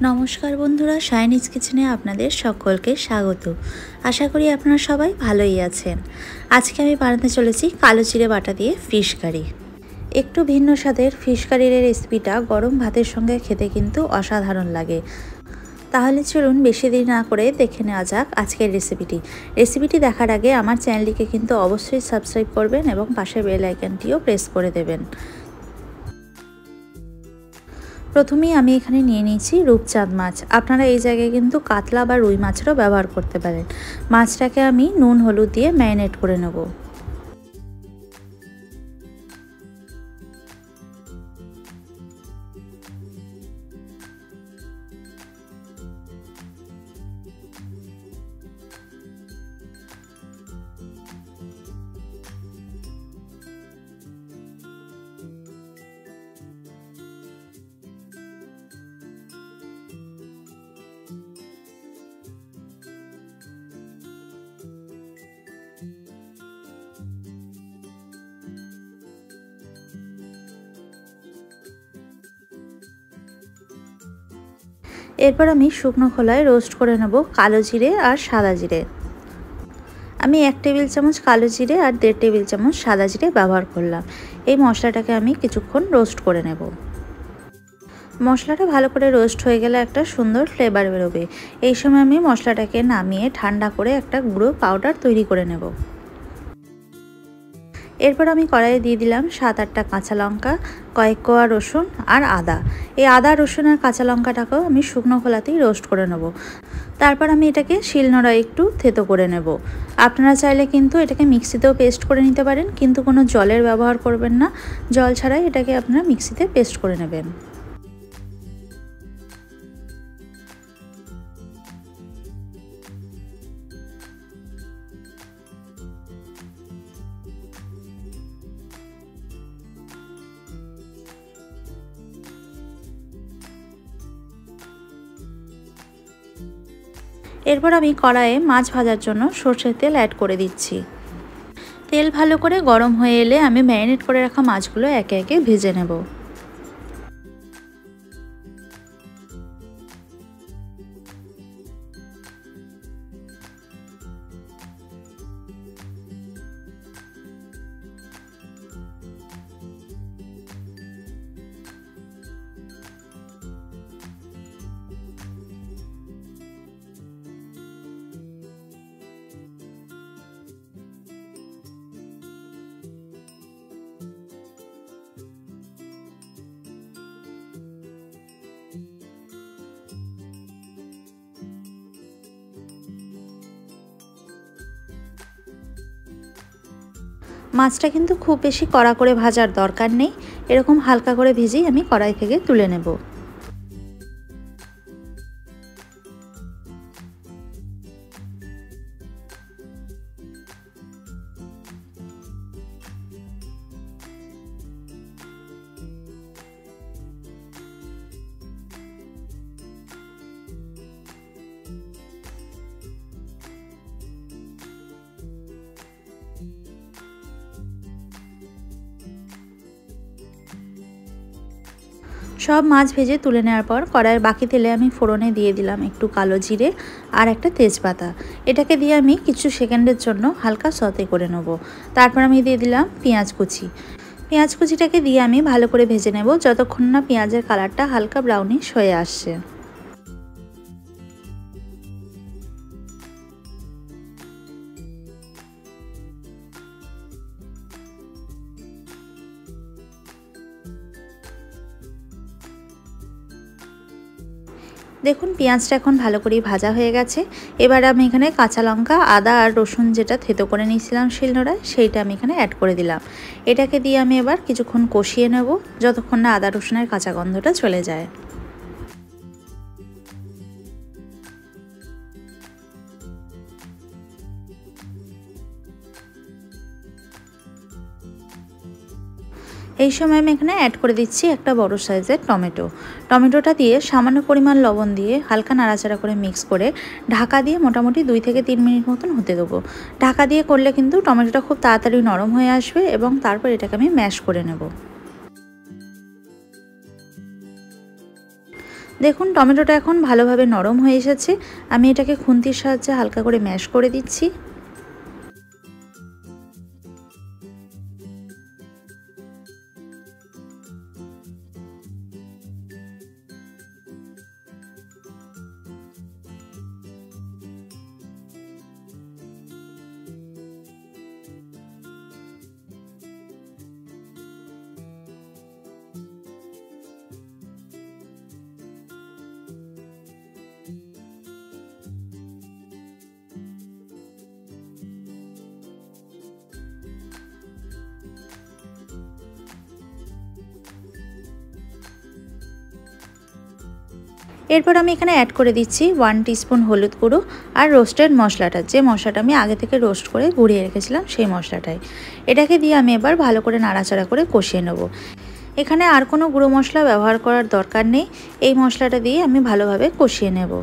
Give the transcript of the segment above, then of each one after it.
নমস্কার বন্ধুরা, শাইনিজ কিচেনে আপনাদের সকলকে স্বাগত। আশা করি আপনারা সবাই ভালোই আছেন। আজকে আমি বানাতে চলেছি কালো জিরে বাটা দিয়ে ফিশ কারি। একটু ভিন্ন স্বাদের ফিশ কারির রেসিপিটা গরম ভাতের সঙ্গে খেতে কিন্তু অসাধারণ লাগে। তাহলে চলুন বেশি দেরি না করে দেখে নেওয়া যাক আজকের রেসিপিটি দেখার আগে আমার চ্যানেলটিকে কিন্তু অবশ্যই সাবস্ক্রাইব করবেন এবং পাশের বেল আইকনটিও প্রেস করে দেবেন। প্রথমেই আমি এখানে নিয়ে নিয়েছি রূপচাঁদ মাছ। আপনারা এই জায়গায় কিন্তু কাতলা বা রুই মাছেরও ব্যবহার করতে পারেন। মাছটাকে আমি নুন হলুদ দিয়ে ম্যারিনেট করে নেব। এরপর আমি শুকনো খোলায় রোস্ট করে নেব কালো জিরে আর সাদা জিরে। আমি 1 টেবিল চামচ কালো জিরে আর 1.5 টেবিল চামচ সাদা জিরে ব্যবহার করলাম। এই মশলাটাকে আমি কিছুক্ষণ রোস্ট করে নেব। মশলাটা ভালো করে রোস্ট হয়ে গেলে একটা সুন্দর ফ্লেভার বেরোবে। এই সময় আমি মশলাটাকে নামিয়ে ঠান্ডা করে একটা গুঁড়ো পাউডার তৈরি করে নেব। এরপর আমি কড়াইয়ে দিয়ে দিলাম 7-8টা কাঁচা লঙ্কা, কয়েক কোয়া রসুন আর আদা। এই আদা রসুন আর কাঁচা লঙ্কাটাকেও আমি শুকনো খোলাতেই রোস্ট করে নেব। তারপর আমি এটাকে শিলনোড়ায় একটু থেতো করে নেব। আপনারা চাইলে কিন্তু এটাকে মিক্সিতেও পেস্ট করে নিতে পারেন, কিন্তু কোনো জলের ব্যবহার করবেন না। জল ছাড়াই এটাকে আপনারা মিক্সিতে পেস্ট করে নেবেন। এরপর আমি কড়াইয়ে মাছ ভাজার জন্য সরষের তেল অ্যাড করে দিচ্ছি। তেল ভালো করে গরম হয়ে এলে আমি ম্যারিনেট করে রাখা মাছগুলো একে একে ভেজে নেব। মাছটা কিন্তু খুব বেশি কড়া করে ভাজার দরকার নেই, এরকম হালকা করে ভেজেই আমি কড়াই থেকে তুলে নেব। সব মাছ ভেজে তুলে নেওয়ার পর কড়াইয়ের বাকি তেলে আমি ফোড়নে দিয়ে দিলাম একটু কালো জিরে আর একটা তেজপাতা। এটাকে দিয়ে আমি কিছু সেকেন্ডের জন্য হালকা সতে করে নেব। তারপর আমি দিয়ে দিলাম পেঁয়াজ কুচি। পেঁয়াজ কুচিটাকে দিয়ে আমি ভালো করে ভেজে নেব যতক্ষণ না পেঁয়াজের কালারটা হালকা ব্রাউনিশ হয়ে আসছে। দেখুন পেঁয়াজটা এখন ভালো করে ভাজা হয়ে গেছে। এবার আমি এখানে কাঁচা লঙ্কা, আদা আর রসুন যেটা থেতো করে নিয়েছিলাম শিলনোড়ায়, সেইটা আমি এখানে অ্যাড করে দিলাম। এটাকে দিয়ে আমি এবার কিছুক্ষণ কষিয়ে নেব যতক্ষণ না আদা রসুনের কাঁচা গন্ধটা চলে যায়। এই সময় আমি এখানে অ্যাড করে দিচ্ছি একটা বড় সাইজের টমেটোটা দিয়ে সামান্য পরিমাণ লবণ দিয়ে হালকা নাড়াচাড়া করে মিক্স করে ঢাকা দিয়ে মোটামুটি 2 থেকে 3 মিনিট মতন হতে দেবো। ঢাকা দিয়ে করলে কিন্তু টমেটোটা খুব তাড়াতাড়ি নরম হয়ে আসবে এবং তারপর এটাকে আমি ম্যাশ করে নেব। দেখুন টমেটোটা এখন ভালোভাবে নরম হয়ে এসেছে। আমি এটাকে খুন্তির সাহায্যে হালকা করে ম্যাশ করে দিচ্ছি। এরপর আমি এখানে অ্যাড করে দিচ্ছি 1 টিস্পুন হলুদ গুঁড়ো আর রোস্টেড মশলাটা, যে মশলাটা আমি আগে থেকে রোস্ট করে গুঁড়িয়ে রেখেছিলাম সেই মশলাটাই। এটাকে দিয়ে আমি এবার ভালো করে নাড়াচাড়া করে কষিয়ে নেব। এখানে আর কোনো গুঁড়ো মশলা ব্যবহার করার দরকার নেই, এই মশলাটা দিয়ে আমি ভালোভাবে কষিয়ে নেব।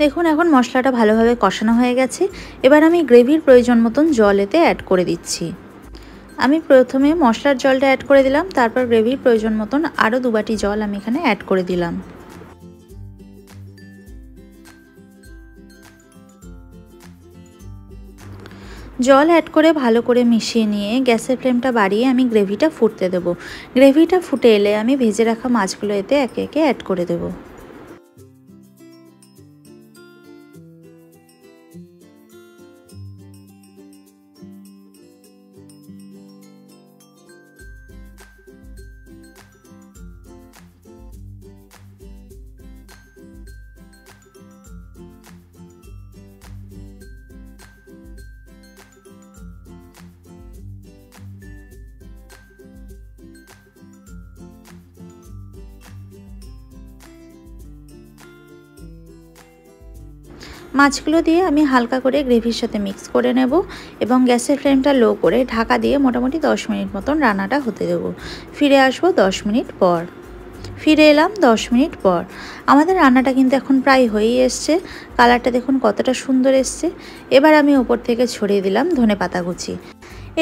দেখুন এখন মশলাটা ভালোভাবে কষানো হয়ে গেছে। এবার আমি গ্রেভির প্রয়োজন মতন জল এতে অ্যাড করে দিচ্ছি। আমি প্রথমে মশলার জলটা অ্যাড করে দিলাম, তারপর গ্রেভির প্রয়োজন মতন আরও 2 বাটি জল আমি এখানে অ্যাড করে দিলাম। জল অ্যাড করে ভালো করে মিশিয়ে নিয়ে গ্যাসের ফ্লেমটা বাড়িয়ে আমি গ্রেভিটা ফুটতে দেবো। গ্রেভিটা ফুটে এলে আমি ভেজে রাখা মাছগুলো এতে একে একে অ্যাড করে দেবো। মাছগুলো দিয়ে আমি হালকা করে গ্রেভির সাথে মিক্স করে নেব এবং গ্যাসের ফ্লেমটা লো করে ঢাকা দিয়ে মোটামুটি 10 মিনিট মতন রান্নাটা হতে দেবো। ফিরে আসবো 10 মিনিট পর। ফিরে এলাম 10 মিনিট পর। আমাদের রান্নাটা কিন্তু এখন প্রায় হয়েই এসছে। কালারটা দেখুন কতটা সুন্দর এসছে। এবার আমি ওপর থেকে ছড়িয়ে দিলাম ধনেপাতা কুচি।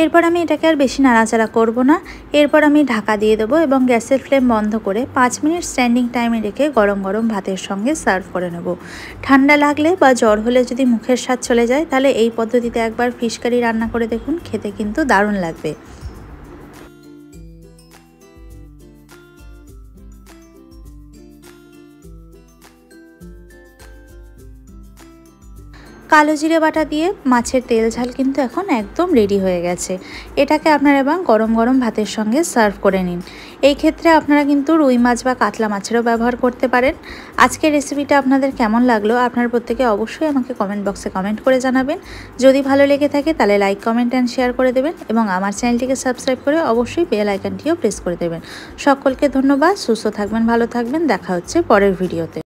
এরপর আমি এটাকে আর বেশি নাড়াচাড়া করব না। এরপর আমি ঢাকা দিয়ে দেবো এবং গ্যাসের ফ্লেম বন্ধ করে 5 মিনিট স্ট্যান্ডিং টাইমে রেখে গরম গরম ভাতের সঙ্গে সার্ভ করে নেব। ঠান্ডা লাগলে বা জ্বর হলে যদি মুখের স্বাদ চলে যায়, তাহলে এই পদ্ধতিতে একবার ফিশ কারি রান্না করে দেখুন, খেতে কিন্তু দারুণ লাগবে। কালো জিরে বাটা দিয়ে মাছের তেল ঝাল কিন্তু এখন একদম রেডি হয়ে গেছে। এটাকে আপনারা এবার গরম গরম ভাতের সঙ্গে সার্ভ করে নিন। এই ক্ষেত্রে আপনারা কিন্তু রুই মাছ বা কাতলা মাছেরও ব্যবহার করতে পারেন। আজকের রেসিপিটা আপনাদের কেমন লাগলো আপনারা প্রত্যেকে অবশ্যই আমাকে কমেন্ট বক্সে কমেন্ট করে জানাবেন। যদি ভালো লেগে থাকে তাহলে লাইক, কমেন্ট অ্যান্ড শেয়ার করে দেবেন এবং আমার চ্যানেলটিকে সাবস্ক্রাইব করে অবশ্যই বেল আইকনটিও প্রেস করে দেবেন। সকলকে ধন্যবাদ। সুস্থ থাকবেন, ভালো থাকবেন। দেখা হচ্ছে পরের ভিডিওতে।